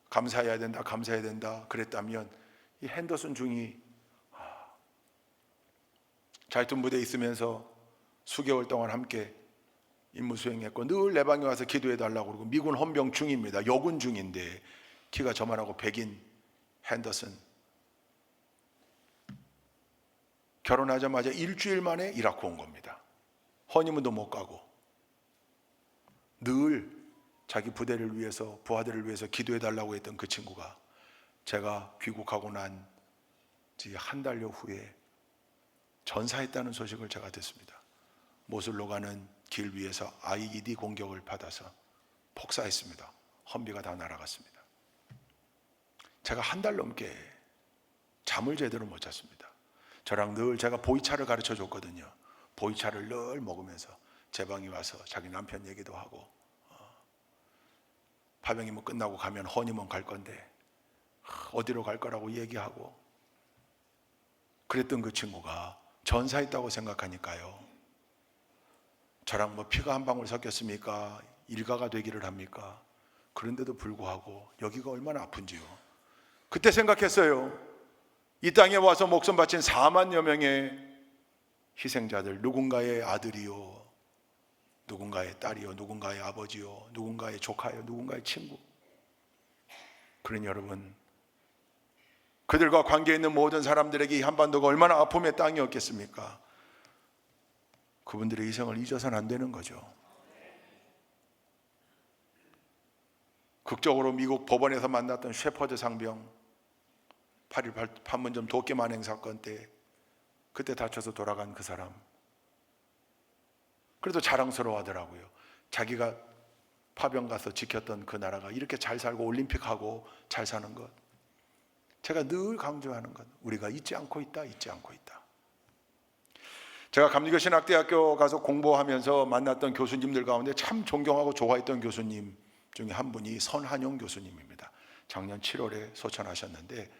감사해야 된다 그랬다면, 이 핸더슨 중위 자이툰 부대에 있으면서 수개월 동안 함께 임무 수행했고 늘 내 방에 와서 기도해 달라고 그러고, 미군 헌병 중입니다. 여군 중인데 키가 저만하고 백인 핸더슨, 결혼하자마자 일주일 만에 이라크 온 겁니다. 허니문도 못 가고 늘 자기 부대를 위해서, 부하들을 위해서 기도해 달라고 했던 그 친구가 제가 귀국하고 난 한 달여 후에 전사했다는 소식을 제가 듣습니다. 모술로 가는 길 위에서 IED 공격을 받아서 폭사했습니다. 헌비가 다 날아갔습니다. 제가 한 달 넘게 잠을 제대로 못 잤습니다. 저랑 늘, 제가 보이차를 가르쳐 줬거든요. 보이차를 늘 먹으면서 제 방에 와서 자기 남편 얘기도 하고, 파병이 뭐 끝나고 가면 허니문 갈 건데 어디로 갈 거라고 얘기하고 그랬던 그 친구가 전사했다고 생각하니까요, 저랑 뭐 피가 한 방울 섞였습니까? 일가가 되기를 합니까? 그런데도 불구하고 여기가 얼마나 아픈지요. 그때 생각했어요. 이 땅에 와서 목숨 바친 4만여 명의 희생자들, 누군가의 아들이요, 누군가의 딸이요, 누군가의 아버지요, 누군가의 조카요, 누군가의 친구. 그러니 여러분, 그들과 관계 있는 모든 사람들에게 이 한반도가 얼마나 아픔의 땅이었겠습니까? 그분들의 희생을 잊어서는 안 되는 거죠. 극적으로 미국 법원에서 만났던 셰퍼드 상병, 8.18 판문점 도끼 만행 사건 때 그때 다쳐서 돌아간 그 사람, 그래도 자랑스러워 하더라고요. 자기가 파병 가서 지켰던 그 나라가 이렇게 잘 살고 올림픽하고 잘 사는 것, 제가 늘 강조하는 것, 우리가 잊지 않고 있다. 제가 감리교신학대학교 가서 공부하면서 만났던 교수님들 가운데 참 존경하고 좋아했던 교수님 중에 한 분이 선한용 교수님입니다. 작년 7월에 소천하셨는데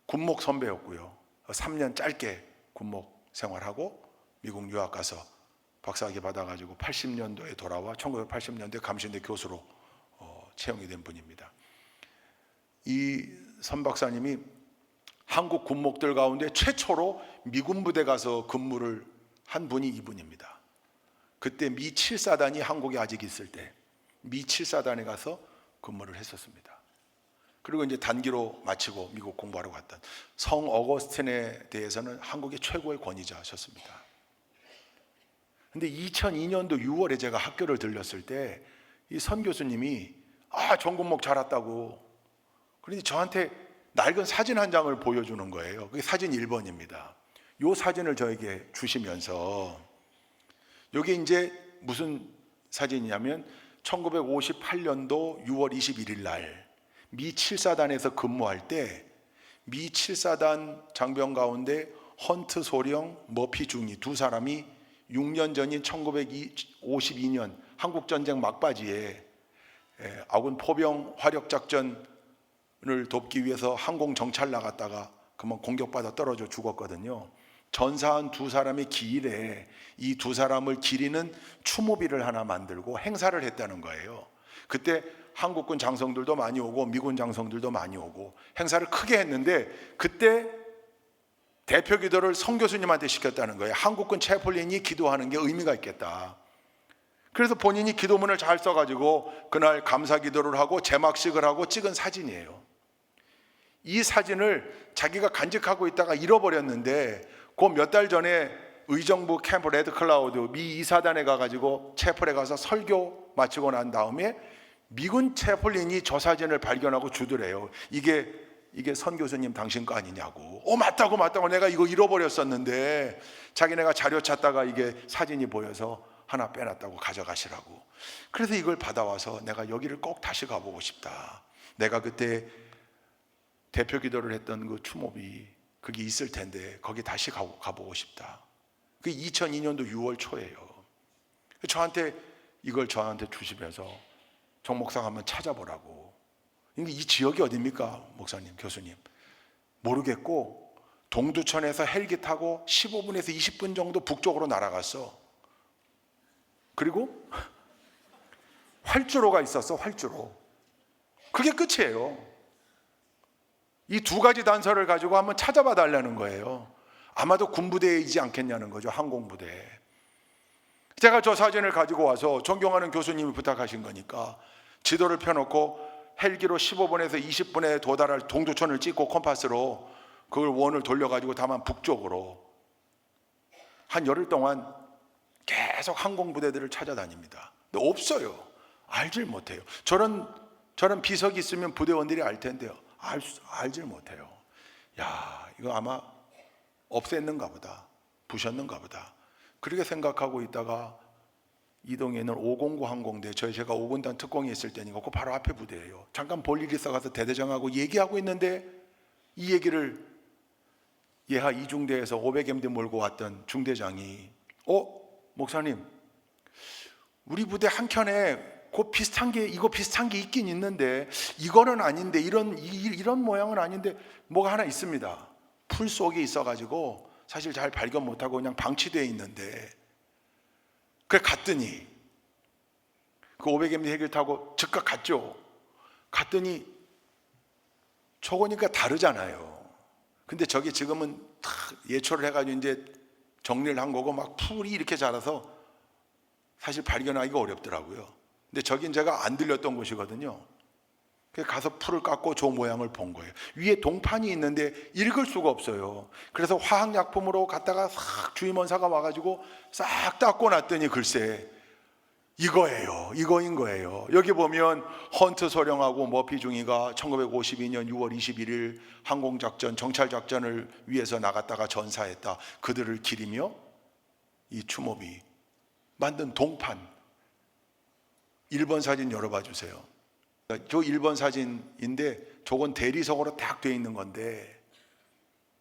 군목 선배였고요. 3년 짧게 군목 생활하고 미국 유학 가서 박사학위 받아가지고 80년도에 돌아와 1980년대 감신대 교수로 채용이 된 분입니다. 이 선 박사님이 한국 군목들 가운데 최초로 미군 부대 가서 근무를 한 분이 이분입니다. 그때 미 7사단이 한국에 아직 있을 때 미 7사단에 가서 근무를 했었습니다. 그리고 이제 단기로 마치고 미국 공부하러 갔던 성 어거스틴에 대해서는 한국의 최고의 권위자셨습니다. 근데 2002년도 6월에 제가 학교를 들렸을 때 이 선 교수님이 전군목 잘 왔다고, 그러니 저한테 낡은 사진 한 장을 보여주는 거예요. 그게 사진 1번입니다. 이 사진을 저에게 주시면서, 이게 이제 무슨 사진이냐면 1958년도 6월 21일 날 미 7사단에서 근무할 때 미 7사단 장병 가운데 헌트 소령, 머피 중위 두 사람이 6년 전인 1952년 한국전쟁 막바지에 아군 포병 화력작전을 돕기 위해서 항공 정찰 나갔다가 그만 공격받아 떨어져 죽었거든요. 전사한 두 사람의 기일에 이 두 사람을 기리는 추모비를 하나 만들고 행사를 했다는 거예요. 그때 한국군 장성들도 많이 오고 미군 장성들도 많이 오고 행사를 크게 했는데, 그때 대표 기도를 성 교수님한테 시켰다는 거예요. 한국군 채플린이 기도하는 게 의미가 있겠다. 그래서 본인이 기도문을 잘 써가지고 그날 감사 기도를 하고 제막식을 하고 찍은 사진이에요. 이 사진을 자기가 간직하고 있다가 잃어버렸는데 그 몇 달 전에 의정부 캠프 레드클라우드 미 2사단에 가가지고 채플에 가서 설교 마치고 난 다음에 미군 채플린이 저 사진을 발견하고 주더래요. 이게 선 교수님 당신 거 아니냐고. 맞다고 내가 이거 잃어버렸었는데 자기네가 자료 찾다가 이게 사진이 보여서 하나 빼놨다고 가져가시라고. 그래서 이걸 받아와서 내가 여기를 꼭 다시 가보고 싶다. 내가 그때 대표 기도를 했던 그 추모비 그게 있을 텐데 거기 다시 가보고 싶다. 그게 2002년도 6월 초예요. 저한테 주시면서 정 목사가 한번 찾아보라고. 이 지역이 어디입니까, 목사님, 교수님? 모르겠고 동두천에서 헬기 타고 15분에서 20분 정도 북쪽으로 날아갔어. 그리고 활주로가 있었어, 활주로. 그게 끝이에요. 이 두 가지 단서를 가지고 한번 찾아봐 달라는 거예요. 아마도 군부대이지 않겠냐는 거죠, 항공부대. 제가 저 사진을 가지고 와서 존경하는 교수님이 부탁하신 거니까 지도를 펴놓고 헬기로 15분에서 20분에 도달할 동두천을 찍고 컴파스로 그걸 원을 돌려가지고 다만 북쪽으로 한 열흘 동안 계속 항공부대들을 찾아다닙니다. 근데 없어요. 알질 못해요. 저런 비석이 있으면 부대원들이 알 텐데요. 알질 못해요. 이거 아마 없앴는가 보다, 부셨는가 보다, 그렇게 생각하고 있다가 이동에 있는 509 항공대, 제가 5군단 특공에 있을 때니까 그 바로 앞에 부대예요. 잠깐 볼 일이 있어가서 대대장하고 얘기하고 있는데 이 얘기를 예하 2중대에서 500MD 몰고 왔던 중대장이 목사님, 우리 부대 한켠에 이거 비슷한 게 있긴 있는데 이거는 아닌데 이런 모양은 아닌데 뭐가 하나 있습니다. 풀 속에 있어가지고 사실 잘 발견 못하고 그냥 방치되어 있는데, 그래 갔더니 그 500MD 헬기를 타고 즉각 갔죠. 갔더니 저거니까 다르잖아요. 근데 저게 지금은 다 예초를 해가지고 이제 정리를 한 거고 막 풀이 이렇게 자라서 사실 발견하기가 어렵더라고요. 근데 저긴 제가 안 들렸던 곳이거든요. 그래서 가서 풀을 깎고 저 모양을 본 거예요. 위에 동판이 있는데 읽을 수가 없어요. 그래서 화학약품으로 갔다가 싹 주임원사가 와가지고 싹 닦고 놨더니 글쎄 이거인 거예요. 여기 보면 헌트 소령하고 머피 중위가 1952년 6월 21일 항공작전, 정찰작전을 위해서 나갔다가 전사했다. 그들을 기리며 이 추모비 만든 동판. 1번 사진 열어봐 주세요. 저 1번 사진인데 저건 대리석으로 딱 돼 있는 건데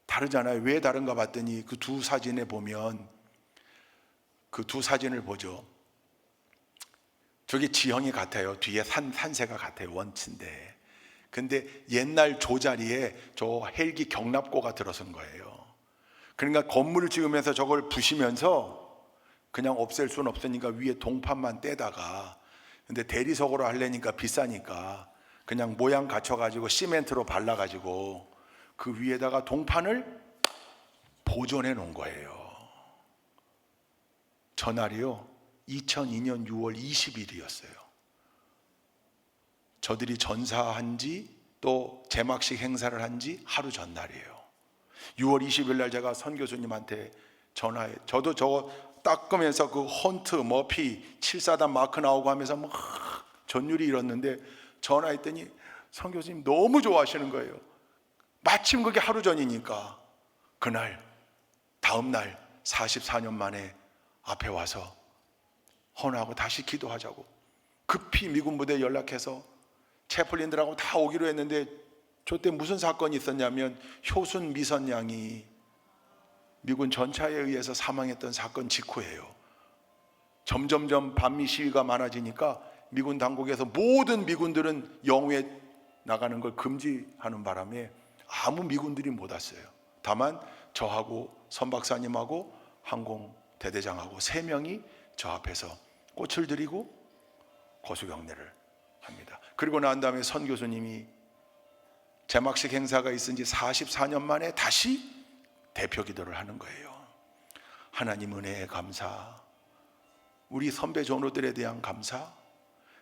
다르잖아요. 왜 다른가 봤더니 그 두 사진에 보면 그 두 사진을 보죠. 저게 지형이 같아요. 뒤에 산세가 같아요. 원치인데. 근데 옛날 조자리에 저 헬기 경납고가 들어선 거예요. 그러니까 건물을 지으면서 저걸 부시면서 그냥 없앨 수는 없으니까 위에 동판만 떼다가, 근데 대리석으로 하려니까 비싸니까 그냥 모양 갖춰가지고 시멘트로 발라가지고 그 위에다가 동판을 보존해 놓은 거예요. 전날이요 2002년 6월 20일이었어요. 저들이 전사한 지 또 제막식 행사를 한 지 하루 전날이에요. 6월 20일 날 제가 선 교수님한테 전화해, 저도 저거 닦으면서 그 헌트, 머피, 7사단 마크 나오고 하면서 막 전율이 일었는데 전화했더니 선 교수님 너무 좋아하시는 거예요. 마침 그게 하루 전이니까 그날 다음 날 44년 만에 앞에 와서 헌화하고 다시 기도하자고 급히 미군 부대에 연락해서 채플린들하고 다 오기로 했는데 저때 무슨 사건이 있었냐면 효순 미선 양이 미군 전차에 의해서 사망했던 사건 직후예요. 점점점 반미 시위가 많아지니까 미군 당국에서 모든 미군들은 영우에 나가는 걸 금지하는 바람에 아무 미군들이 못 왔어요. 다만 저하고 선 박사님하고 항공 대대장하고 3명이 저 앞에서 꽃을 드리고 거수경례를 합니다. 그리고 난 다음에 선 교수님이 제막식 행사가 있은 지 44년 만에 다시 대표 기도를 하는 거예요. 하나님 은혜에 감사, 우리 선배 전우들에 대한 감사,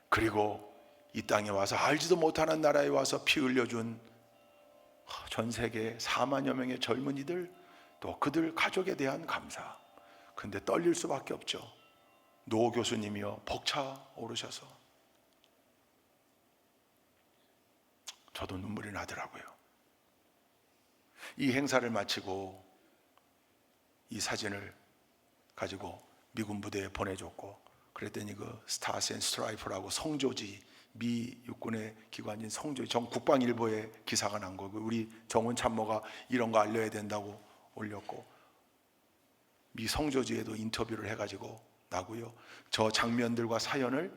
그리고 이 땅에 와서 알지도 못하는 나라에 와서 피 흘려준 전 세계 4만여 명의 젊은이들, 또 그들 가족에 대한 감사. 근데 떨릴 수밖에 없죠. 노 교수님이요 벅차 오르셔서 저도 눈물이 나더라고요. 이 행사를 마치고 이 사진을 가지고 미군 부대에 보내줬고, 그랬더니 그 스타스 앤 스트라이프라고 성조지, 미 육군의 기관인 성조지, 정 국방일보에 기사가 난 거고, 우리 정훈 참모가 이런 거 알려야 된다고 올렸고, 미 성조지에도 인터뷰를 해가지고 나고요. 저 장면들과 사연을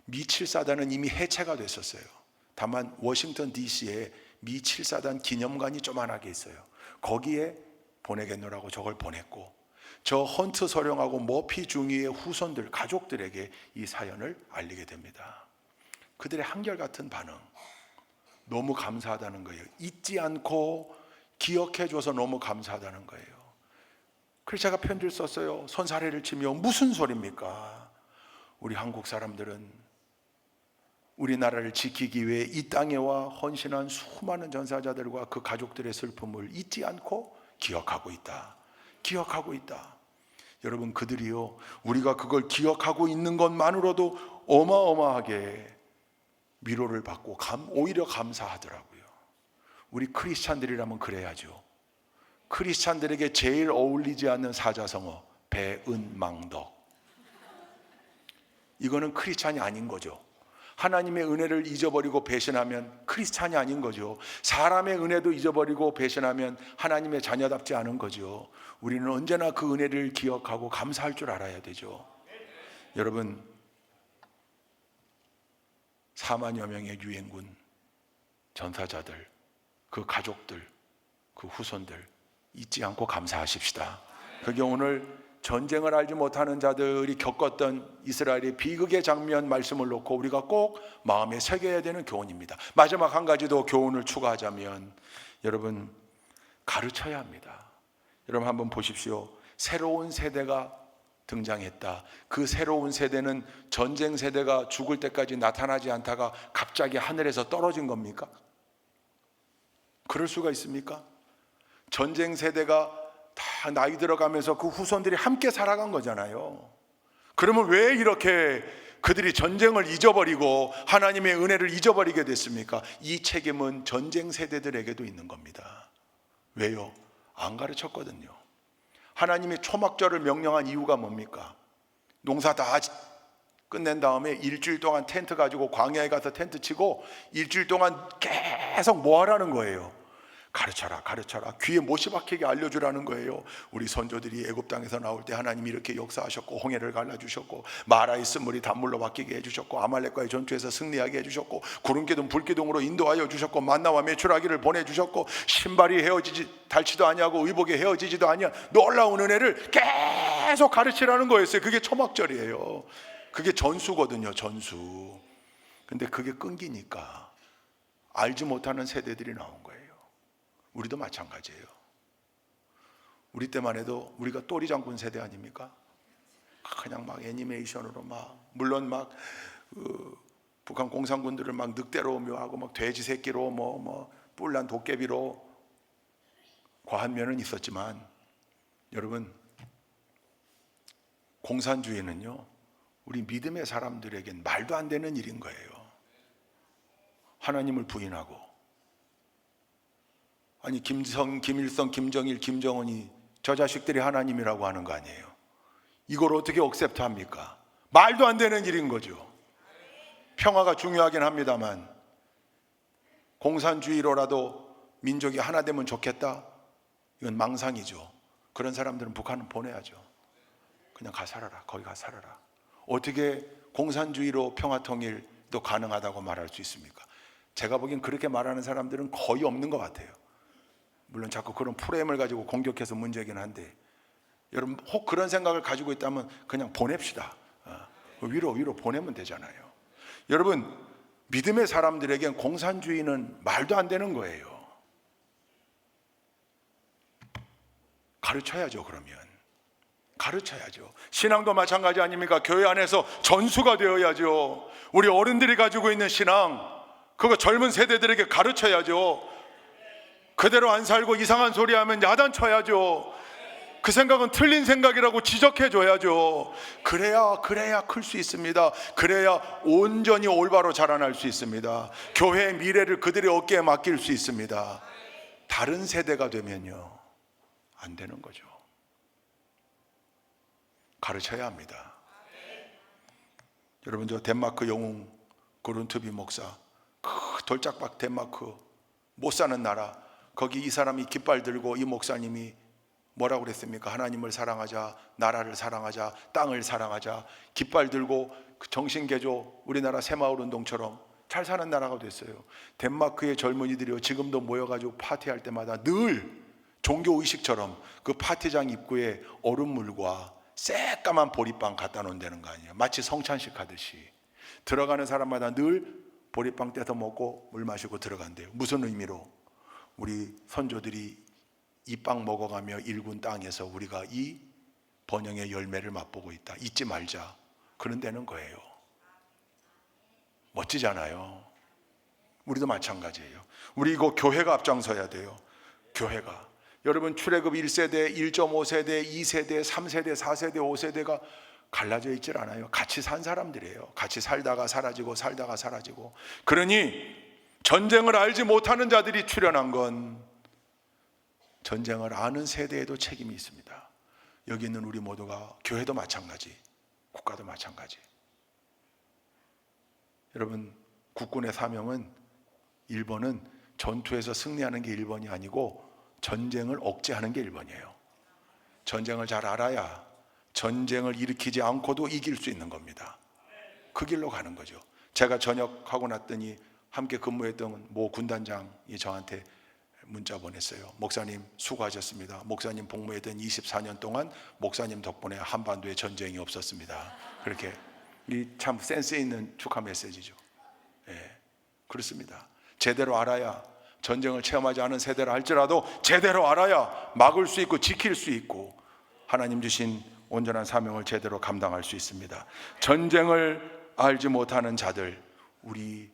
미 7사단은 이미 해체가 됐었어요. 다만 워싱턴 DC에 미 7사단 기념관이 조만하게 있어요. 거기에 보내겠노라고 저걸 보냈고, 저 헌트 서령하고 머피 중위의 후손들, 가족들에게 이 사연을 알리게 됩니다. 그들의 한결같은 반응, 너무 감사하다는 거예요. 잊지 않고 기억해줘서 너무 감사하다는 거예요. 그래서 제가 편지를 썼어요. 손사래를 치며 무슨 소리입니까? 우리 한국 사람들은 우리나라를 지키기 위해 이 땅에 와 헌신한 수많은 전사자들과 그 가족들의 슬픔을 잊지 않고 기억하고 있다. 기억하고 있다. 여러분, 그들이요, 우리가 그걸 기억하고 있는 것만으로도 어마어마하게 위로를 받고 오히려 감사하더라고요. 우리 크리스찬들이라면 그래야죠. 크리스찬들에게 제일 어울리지 않는 사자성어, 배은망덕. 이거는 크리스찬이 아닌 거죠. 하나님의 은혜를 잊어버리고 배신하면 크리스찬이 아닌 거죠. 사람의 은혜도 잊어버리고 배신하면 하나님의 자녀답지 않은 거죠. 우리는 언제나 그 은혜를 기억하고 감사할 줄 알아야 되죠. 여러분, 4만여 명의 유엔군 전사자들, 그 가족들, 그 후손들 잊지 않고 감사하십시다. 그게 오늘 전쟁을 알지 못하는 자들이 겪었던 이스라엘의 비극의 장면 말씀을 놓고 우리가 꼭 마음에 새겨야 되는 교훈입니다. 마지막 한 가지 더 교훈을 추가하자면, 여러분, 가르쳐야 합니다. 여러분 한번 보십시오. 새로운 세대가 등장했다. 그 새로운 세대는 전쟁 세대가 죽을 때까지 나타나지 않다가 갑자기 하늘에서 떨어진 겁니까? 그럴 수가 있습니까? 전쟁 세대가 다 나이 들어가면서 그 후손들이 함께 살아간 거잖아요. 그러면 왜 이렇게 그들이 전쟁을 잊어버리고 하나님의 은혜를 잊어버리게 됐습니까? 이 책임은 전쟁 세대들에게도 있는 겁니다. 왜요? 안 가르쳤거든요. 하나님이 초막절을 명령한 이유가 뭡니까? 농사 다 끝낸 다음에 일주일 동안 텐트 가지고 광야에 가서 텐트 치고 일주일 동안 계속 뭐 하라는 거예요? 가르쳐라, 가르쳐라. 귀에 못이 박히게 알려주라는 거예요. 우리 선조들이 애굽 땅에서 나올 때 하나님이 이렇게 역사하셨고, 홍해를 갈라주셨고, 마라의 쓴물이 단물로 바뀌게 해주셨고, 아말렉과의 전투에서 승리하게 해주셨고, 구름기둥 불기둥으로 인도하여 주셨고, 만나와 메추라기를 보내주셨고, 신발이 헤어지지 닳지도 아니하고 의복이 헤어지지도 아니한 놀라운 은혜를 계속 가르치라는 거였어요. 그게 초막절이에요. 그게 전수거든요, 전수. 근데 그게 끊기니까 알지 못하는 세대들이 나온 거예요. 우리도 마찬가지예요. 우리 때만 해도 우리가 또리 장군 세대 아닙니까? 그냥 막 애니메이션으로 막, 물론 막 북한 공산군들을 막 늑대로 묘하고 막 돼지 새끼로 뭐 뿔난 도깨비로 과한 면은 있었지만, 여러분, 공산주의는요, 우리 믿음의 사람들에겐 말도 안 되는 일인 거예요. 하나님을 부인하고, 아니 김일성, 김정일, 김정은이 저 자식들이 하나님이라고 하는 거 아니에요? 이걸 어떻게 억셉트합니까? 말도 안 되는 일인 거죠. 평화가 중요하긴 합니다만 공산주의로라도 민족이 하나 되면 좋겠다? 이건 망상이죠. 그런 사람들은 북한은 보내야죠. 그냥 가 살아라. 거기 가 살아라. 어떻게 공산주의로 평화통일도 가능하다고 말할 수 있습니까? 제가 보기엔 그렇게 말하는 사람들은 거의 없는 것 같아요. 물론 자꾸 그런 프레임을 가지고 공격해서 문제긴 한데, 여러분 혹 그런 생각을 가지고 있다면 그냥 보냅시다. 위로 보내면 되잖아요. 여러분, 믿음의 사람들에겐 공산주의는 말도 안 되는 거예요. 가르쳐야죠. 그러면 가르쳐야죠. 신앙도 마찬가지 아닙니까? 교회 안에서 전수가 되어야죠. 우리 어른들이 가지고 있는 신앙, 그거 젊은 세대들에게 가르쳐야죠. 그대로 안 살고 이상한 소리 하면 야단쳐야죠. 그 생각은 틀린 생각이라고 지적해 줘야죠. 그래야 클 수 있습니다. 그래야 온전히 올바로 자라날 수 있습니다. 교회의 미래를 그들의 어깨에 맡길 수 있습니다. 다른 세대가 되면요, 안 되는 거죠. 가르쳐야 합니다. 여러분, 저 덴마크 영웅 고룬트비 목사, 그 돌짝박 덴마크, 못 사는 나라, 거기 이 사람이 깃발 들고 이 목사님이 뭐라고 그랬습니까? 하나님을 사랑하자, 나라를 사랑하자, 땅을 사랑하자. 깃발 들고 그 정신개조, 우리나라 새마을운동처럼 잘 사는 나라가 됐어요. 덴마크의 젊은이들이요, 지금도 모여가지고 파티할 때마다 늘 종교의식처럼 그 파티장 입구에 얼음물과 새까만 보리빵 갖다 놓는다는 거 아니에요. 마치 성찬식 하듯이 들어가는 사람마다 늘 보리빵 떼서 먹고 물 마시고 들어간대요. 무슨 의미로? 우리 선조들이 이 빵 먹어가며 일군 땅에서 우리가 이 번영의 열매를 맛보고 있다, 잊지 말자, 그런 데는 거예요. 멋지잖아요. 우리도 마찬가지예요. 우리 이거 교회가 앞장서야 돼요. 교회가. 여러분, 출애굽 1세대, 1.5세대, 2세대, 3세대, 4세대, 5세대가 갈라져 있질 않아요. 같이 산 사람들이에요. 같이 살다가 사라지고 살다가 사라지고. 그러니 전쟁을 알지 못하는 자들이 출현한 건 전쟁을 아는 세대에도 책임이 있습니다. 여기 있는 우리 모두가, 교회도 마찬가지, 국가도 마찬가지. 여러분, 국군의 사명은, 1번은 전투에서 승리하는 게 1번이 아니고 전쟁을 억제하는 게 1번이에요. 전쟁을 잘 알아야 전쟁을 일으키지 않고도 이길 수 있는 겁니다. 그 길로 가는 거죠. 제가 전역하고 났더니 함께 근무했던 모 군단장이 저한테 문자 보냈어요. 목사님 수고하셨습니다. 목사님 복무했던 24년 동안 목사님 덕분에 한반도에 전쟁이 없었습니다. 그렇게, 이 참 센스 있는 축하 메시지죠. 예, 그렇습니다. 제대로 알아야, 전쟁을 체험하지 않은 세대라 할지라도 제대로 알아야 막을 수 있고 지킬 수 있고 하나님 주신 온전한 사명을 제대로 감당할 수 있습니다. 전쟁을 알지 못하는 자들, 우리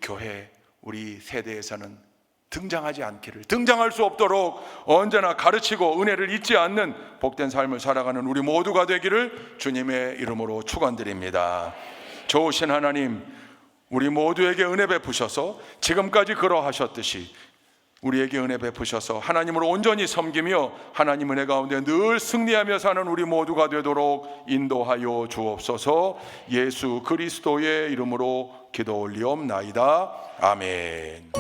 교회, 우리 세대에서는 등장하지 않기를, 등장할 수 없도록 언제나 가르치고 은혜를 잊지 않는 복된 삶을 살아가는 우리 모두가 되기를 주님의 이름으로 축원드립니다. 좋으신 하나님, 우리 모두에게 은혜 베푸셔서 지금까지 그러하셨듯이 우리에게 은혜 베푸셔서 하나님을 온전히 섬기며 하나님 은혜 가운데 늘 승리하며 사는 우리 모두가 되도록 인도하여 주옵소서. 예수 그리스도의 이름으로 기도 올리옵나이다. 아멘.